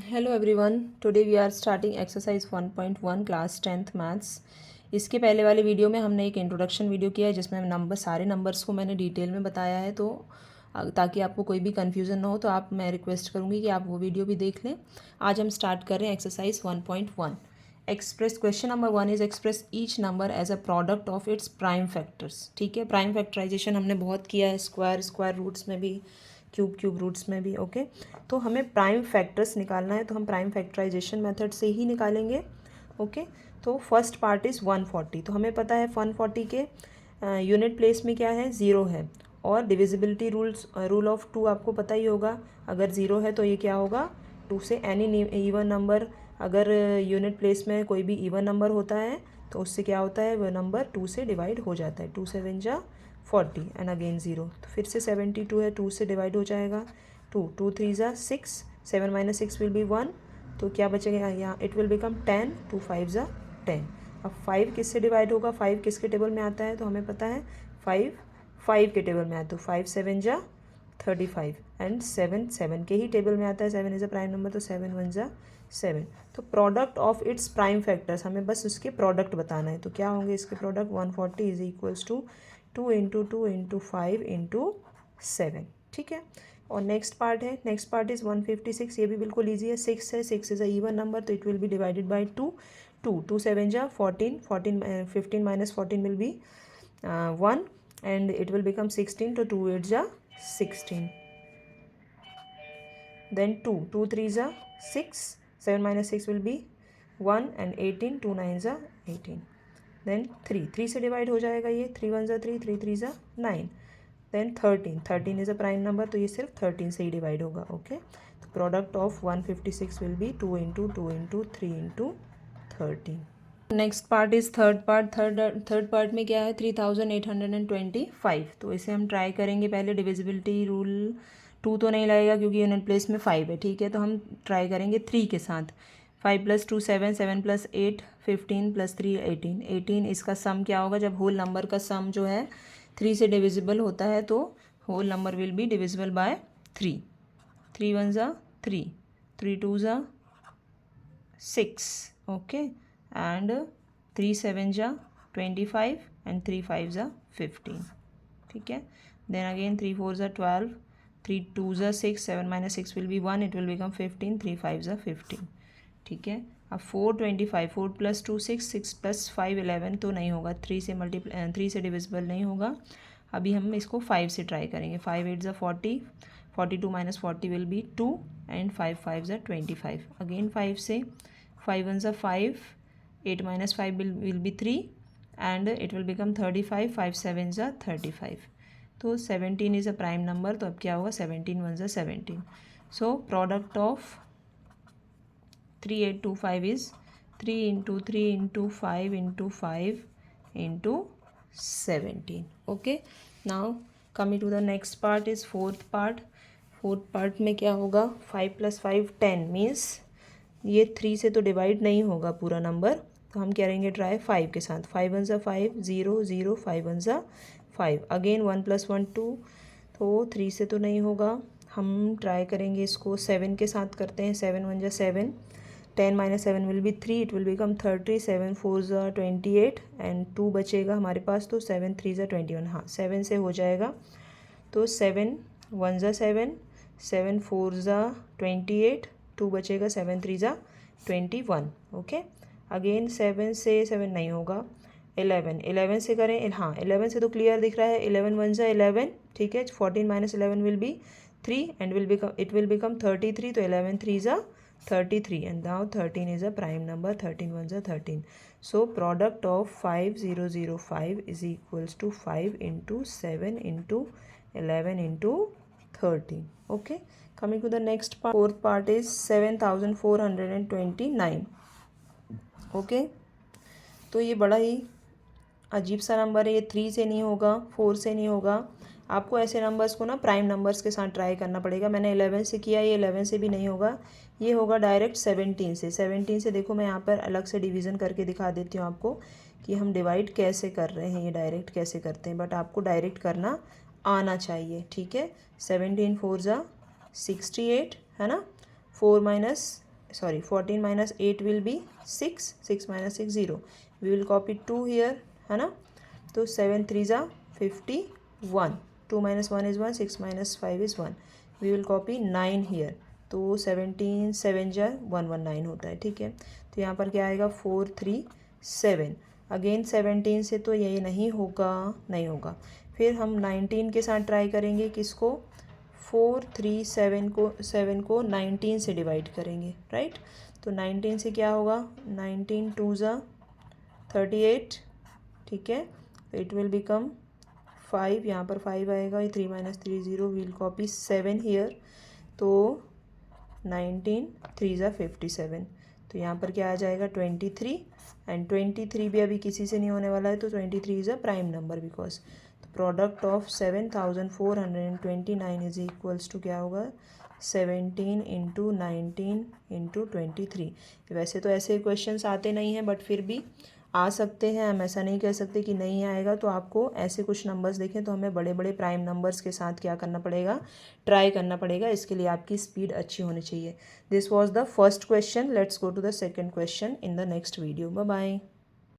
Hello everyone, today we are starting exercise 1.1 class 10th maths. इसके पहले वाले video में हमने एक इंट्रोडक्शन वीडियो किया है जिसमें सारे नंबर्स को मैंने डिटेल में बताया है। तो ताकि आपको कोई भी कन्फ्यूज़न ना हो तो मैं रिक्वेस्ट करूँगी कि आप वो वीडियो भी देख लें। आज हम स्टार्ट कर रहे हैं exercise 1.1। Express question number 1 is express each number as a product of its prime factors. ठीक है, प्राइम फैक्टराइजेशन हमने बहुत किया है, स्क्वायर रूट्स में भी, क्यूब रूट्स में भी। ओके, तो हमें प्राइम फैक्टर्स निकालना है तो हम प्राइम फैक्टराइजेशन मेथड से ही निकालेंगे। ओके, तो फर्स्ट पार्ट इज़ 140। तो हमें पता है 140 के यूनिट प्लेस में क्या है, ज़ीरो है। और डिविजिबिलिटी रूल ऑफ टू आपको पता ही होगा, अगर ज़ीरो है तो ये क्या होगा, टू से एनी इवन नंबर, अगर यूनिट प्लेस में कोई भी इवन नंबर होता है तो उससे क्या होता है, वह नंबर टू से डिवाइड हो जाता है। 2 7 जा 40 एंड अगेन ज़ीरो, तो फिर से 72 है, 2 से डिवाइड हो जाएगा। 2 3 जा 6, 7 माइनस 6 विल बी 1, तो क्या बचेगा यहाँ, इट विल बिकम 10, 2 5 जा 10। अब 5 किससे डिवाइड होगा, 5 किसके टेबल में आता है, तो हमें पता है 5 के टेबल में आता है, तो 5 7 जा 35 एंड 7 7 के ही टेबल में आता है। 7 इज़ अ प्राइम नंबर, तो 7 1 जा 7। तो product of its prime factors, हमें बस उसके प्रोडक्ट बताना है। तो क्या होंगे इसके product, 140 is equals to 2 into 2 into 5 into 7। ठीक है, और नेक्स्ट पार्ट है, नेक्स्ट पार्ट इज़ 156। ये भी बिल्कुल ईजी है, 6 है, 6 इज़ अ ईवन नंबर, तो it will be divided by 2। 2 7 जा 14, 15 minus 14 will be 1 and it will become 16, तो 2 8 जा 16, then 2 3 जा 6, 7 minus 6 will be 1 and 18, 2 9 जा 18, then 3 से डिवाइड हो जाएगा ये, 3 1 जा 3, 3 3 जा 9, then 13 is a prime number, तो ये सिर्फ 13 से ही डिवाइड होगा। ओके, तो product of 156 will be 2 into 2 into 3 into 13। Next part is third part. Third part में क्या है, 3825। तो इसे हम ट्राई करेंगे। पहले डिविजिबिलिटी रूल 2 तो नहीं लगेगा क्योंकि यूनिट प्लेस में 5 है। ठीक है, तो हम ट्राई करेंगे 3 के साथ। 5 + 2 7, 7 + 8 15 + 3 18। 18 इसका सम क्या होगा, जब होल नंबर का सम जो है 3 से डिविजिबल होता है तो whole number will be divisible by 3। 3 1 जा 3, 3 2 जा 6। ओके, and 3 7 जा 25 and 3 5 जा 15। ठीक है, then again 3 4 जा 12, 3 2 जा 6, 7 minus 6 will be 1, it will become 15, 3 5 जा 15। ठीक है, अब 425, 4 + 2 6, 6 + 5 11, तो नहीं होगा, 3 से डिविजिबल नहीं होगा। अभी हम इसको 5 से ट्राई करेंगे। 5 8 जा 40, 42 minus 40 will be 2 and 5 5 जा 25। अगेन 5 से, 5 1 जा 5, 8 minus 5 will be 3 and it will become 35, 5 7 जा 35। तो 17 इज़ अ प्राइम नंबर, तो अब क्या होगा, 17 1 जा 17। So product of 3825 is 3 into 3 into 5 into 5 into 17। Okay, now coming to the next part is fourth part. Fourth part में क्या होगा, 5 + 5 10 मीन्स ये 3 से तो डिवाइड नहीं होगा पूरा नंबर, तो हम करेंगे ट्राई 5 के साथ। 5 1 जा 5, 0 0, 5 1 जा 5। अगेन 1 + 1 2, तो 3 से तो नहीं होगा, हम ट्राई करेंगे इसको 7 के साथ करते हैं। 7 1 जा 7, 10 minus 7 will be 3, it will become 30, 7 4 जा 28 एंड 2 बचेगा हमारे पास, तो 7 3 जा 21। हाँ, 7 से हो जाएगा, तो 7 1 जा 7, 7 4 जा 28, 2 बचेगा, 7 3 जा 21। ओके, अगेन 7 से 7 नहीं होगा, 11 से करें। हाँ, 11 से तो क्लियर दिख रहा है, 11 1 जा 11। ठीक है, 14 minus 11 will be 3 and it will become 33, तो 11 3 जा 33 and now 13 is a prime number, 13 1 जा 13। So product of 5005 is equals to 5 into 7 into 11 into 13। Okay, coming to the next part, fourth part is 7429। Okay, तो ये बड़ा ही अजीब सा number है, ये 3 से नहीं होगा, 4 से नहीं होगा। आपको ऐसे नंबर्स को ना प्राइम नंबर्स के साथ ट्राई करना पड़ेगा। मैंने 11 से किया, ये 11 से भी नहीं होगा, ये होगा डायरेक्ट 17 से। 17 से देखो, मैं यहाँ पर अलग से डिवीज़न करके दिखा देती हूँ आपको कि हम डिवाइड कैसे कर रहे हैं, ये डायरेक्ट कैसे करते हैं, बट आपको डायरेक्ट करना आना चाहिए। ठीक है, 17 4 जा 68 है ना, 4 - sorry, 14 minus 8 will be 6, 6 minus 6 0. We will copy 2 here, है ना. तो 7 3s are 51. 2 minus 1 is 1, 6 minus 5 is 1. We will copy 9 here. तो 17 7 jar 119 होता है. ठीक है, तो यहाँ पर क्या आएगा 4 3 7. अगेन 17 से तो ये नहीं होगा, नहीं होगा. फिर हम 19 के साथ ट्राई करेंगे. किसको? 4 3 7 को 19 से डिवाइड करेंगे, राइट. तो 19 से क्या होगा? 19 2s are 38. ठीक है, तो इट विल बिकम 5. यहाँ पर 5 आएगा. ये 3 minus 3 0. We'll copy 7 here. तो 19 3s are 57. तो यहाँ पर क्या आ जाएगा 23. एंड 23 भी अभी किसी से नहीं होने वाला है, तो 23 is a prime number because product of 7429 is equals to क्या होगा 17 इंटू 19 इंटू 23. वैसे तो ऐसे क्वेश्चंस आते नहीं हैं, बट फिर भी आ सकते हैं. हम ऐसा नहीं कह सकते कि नहीं आएगा. तो आपको ऐसे कुछ नंबर्स देखें तो हमें बड़े बड़े प्राइम नंबर्स के साथ क्या करना पड़ेगा, ट्राई करना पड़ेगा. इसके लिए आपकी स्पीड अच्छी होनी चाहिए. This was the first question. Let's go to the second question in the next video. Bye bye.